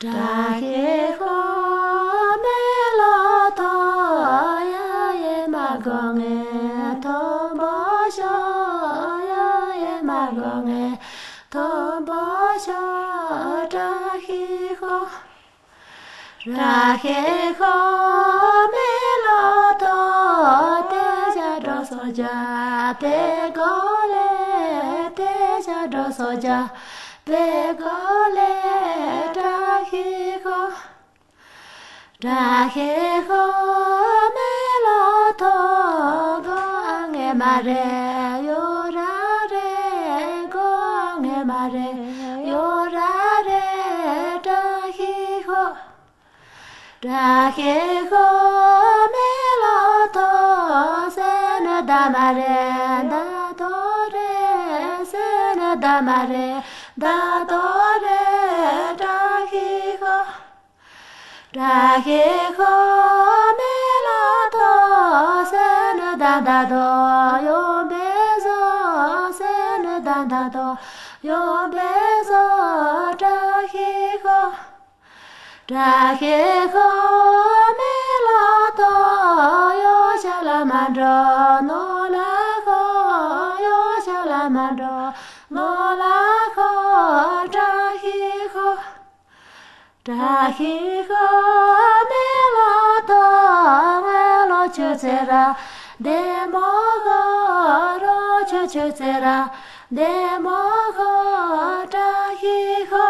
Dahi ho melo to ya ye magonge to bosho ya ye magonge to bosho dahi ho melo to te ja do soja te gole te ja do soja te gole dahi ho melo to go ange mare yorare go ange mare yorare dahi ho melo to sena damare da dore sena damare da dore dahi ho melo to sena da do yo bezo sena da do yo bezo dahi ho melo to yo shalamando no la ho yo shalamando no la ho dahi ho melo to melo chutera demo go ro chutera demo go dahi ho